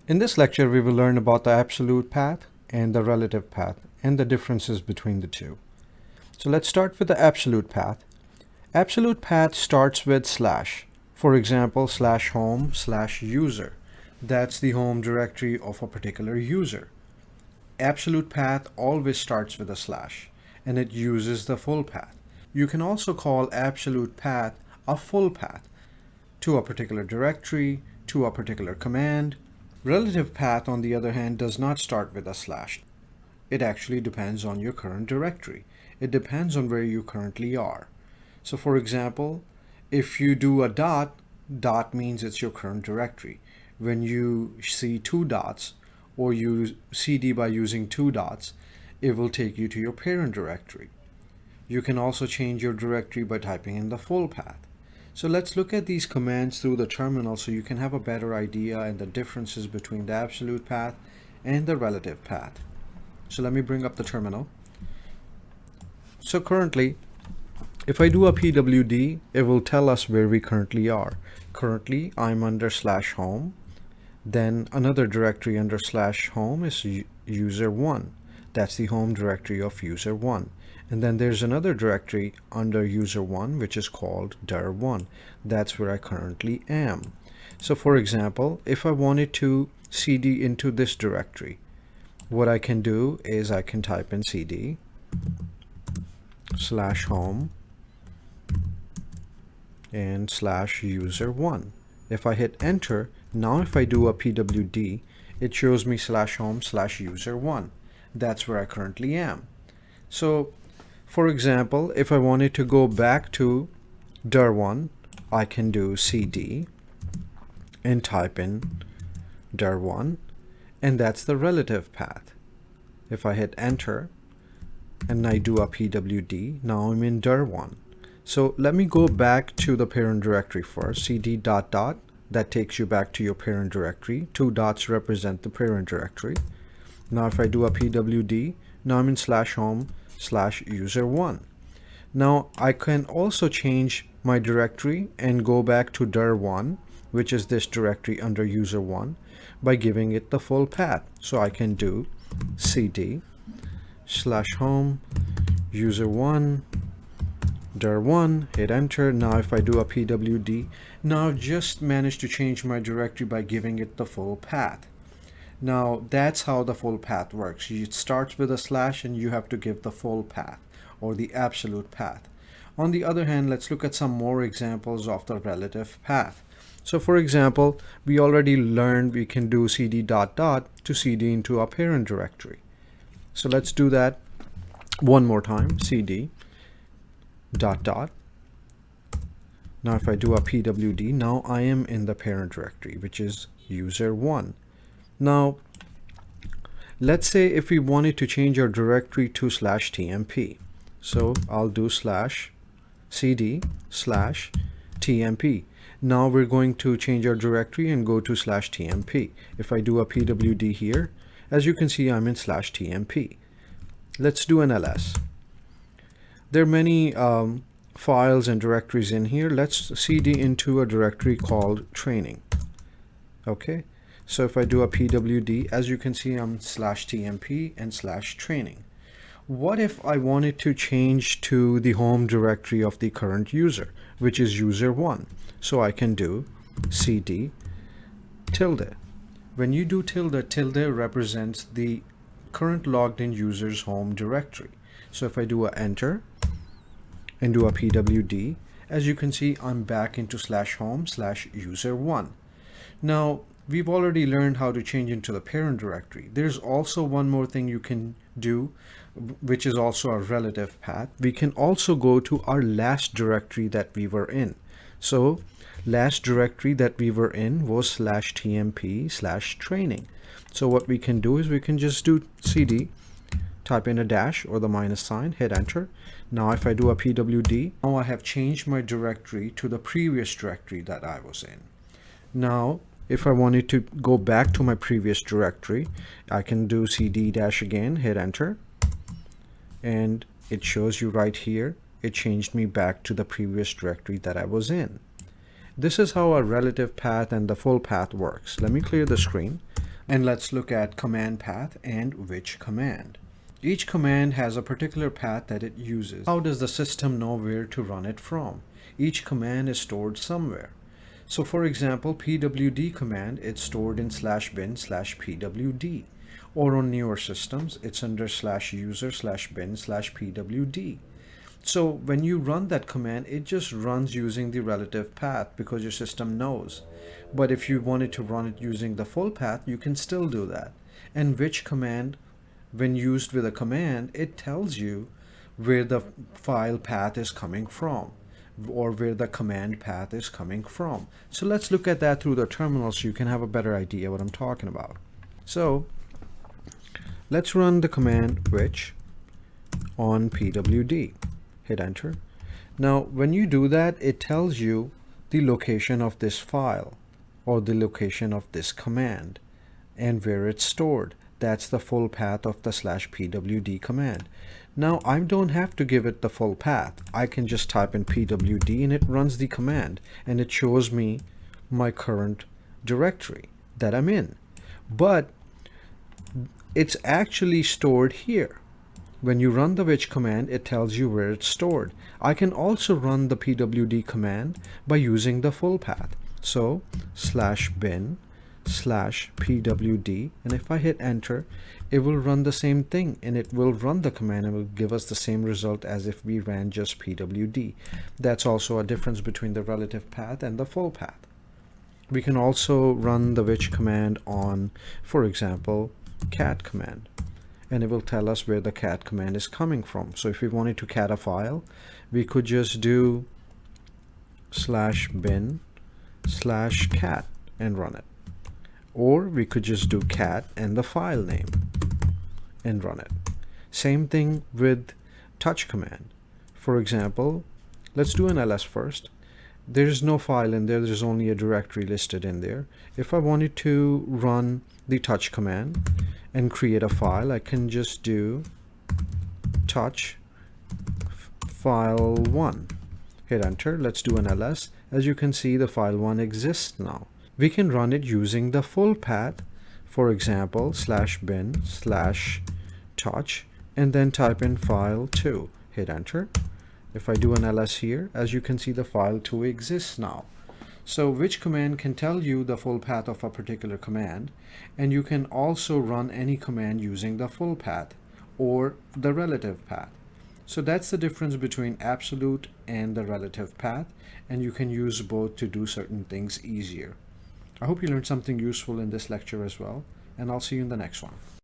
In this lecture, we will learn about the absolute path and the relative path and the differences between the two. So let's start with the absolute path. Absolute path starts with slash. For example, /home/user. That's the home directory of a particular user. Absolute path always starts with a slash, and it uses the full path. You can also call absolute path a full path to a particular directory, to a particular command. Relative path, on the other hand, does not start with a slash. It actually depends on your current directory. It depends on where you currently are. So for example, if you do a dot, dot means it's your current directory. When you see two dots or you cd by using two dots, it will take you to your parent directory. You can also change your directory by typing in the full path. So let's look at these commands through the terminal so you can have a better idea and the differences between the absolute path and the relative path. So let me bring up the terminal. So currently, if I do a pwd, it will tell us where we currently are. Currently, I'm under /home. Then another directory under /home is user1. That's the home directory of user1. And then there's another directory under user1 which is called dir1. That's where I currently am. So for example, if I wanted to cd into this directory, what I can do is I can type in cd /home and /user1. If I hit enter, now if I do a pwd, it shows me /home/user1. That's where I currently am. So for example, if I wanted to go back to dir1, I can do cd and type in dir1, and that's the relative path. If I hit enter and I do a pwd, now I'm in dir1. So let me go back to the parent directory first. Cd ... that takes you back to your parent directory. Two dots represent the parent directory. Now if I do a pwd, now I'm in /home/user1. Now I can also change my directory and go back to dir1, which is this directory under user1, by giving it the full path. So I can do cd /home/user1 dir1, hit enter. Now if I do a pwd, now I've just managed to change my directory by giving it the full path. Now that's how the full path works. It starts with a slash and you have to give the full path or the absolute path. On the other hand, let's look at some more examples of the relative path. So for example, we already learned we can do cd ... to cd into a parent directory. So let's do that one more time. Cd ... Now if I do a pwd, now I am in the parent directory, which is user1. Now let's say if we wanted to change our directory to /tmp. So I'll do /cd /tmp. Now we're going to change our directory and go to /tmp. If I do a pwd here, as you can see, I'm in /tmp. Let's do an ls. There are many files and directories in here. Let's cd into a directory called training. Okay, so if I do a pwd, as you can see, I'm /tmp and /training. What if I wanted to change to the home directory of the current user, which is user1? So I can do cd tilde. When you do tilde, tilde represents the current logged in user's home directory. So if I do a enter and do a pwd, as you can see, I'm back into /home/user1. Now we've already learned how to change into the parent directory. There's also one more thing you can do, which is also a relative path. We can also go to our last directory that we were in. So last directory that we were in was /tmp/training. So what we can do is we can just do cd, type in a dash or the minus sign, hit enter. Now if I do a pwd, now I have changed my directory to the previous directory that I was in. Now if I wanted to go back to my previous directory, I can do cd dash again, hit enter, and it shows you right here, it changed me back to the previous directory that I was in. This is how a relative path and the full path works. Let me clear the screen. And let's look at command path and which command. Each command has a particular path that it uses. How does the system know where to run it from? Each command is stored somewhere. So for example, pwd command, it's stored in /bin/pwd. Or on newer systems, it's under /user/bin/pwd. So when you run that command, it just runs using the relative path because your system knows. But if you wanted to run it using the full path, you can still do that. And which command, when used with a command, it tells you where the file path is coming from, or where the command path is coming from. So let's look at that through the terminal so you can have a better idea what I'm talking about. So let's run the command which on pwd. Hit enter. Now when you do that, it tells you the location of this file or the location of this command and where it's stored. That's the full path of the /pwd command. Now I don't have to give it the full path. I can just type in pwd and it runs the command and it shows me my current directory that I'm in. But it's actually stored here. When you run the which command, it tells you where it's stored. I can also run the pwd command by using the full path. So /bin/pwd, and if I hit enter, it will run the same thing and it will run the command and will give us the same result as if we ran just pwd. That's also a difference between the relative path and the full path. We can also run the which command on, for example, cat command, and it will tell us where the cat command is coming from. So if we wanted to cat a file, we could just do /bin/cat and run it. Or we could just do cat and the file name and run it. Same thing with touch command. For example, let's do an ls first. There is no file in there, there's only a directory listed in there. If I wanted to run the touch command and create a file, I can just do touch file1. Hit enter. Let's do an ls. As you can see, the file1 exists now. We can run it using the full path, for example /bin/touch, and then type in file2. Hit enter. If I do an ls here, as you can see, the file2 exists now. So which command can tell you the full path of a particular command, and you can also run any command using the full path or the relative path. So that's the difference between absolute and the relative path, and you can use both to do certain things easier. I hope you learned something useful in this lecture as well, and I'll see you in the next one.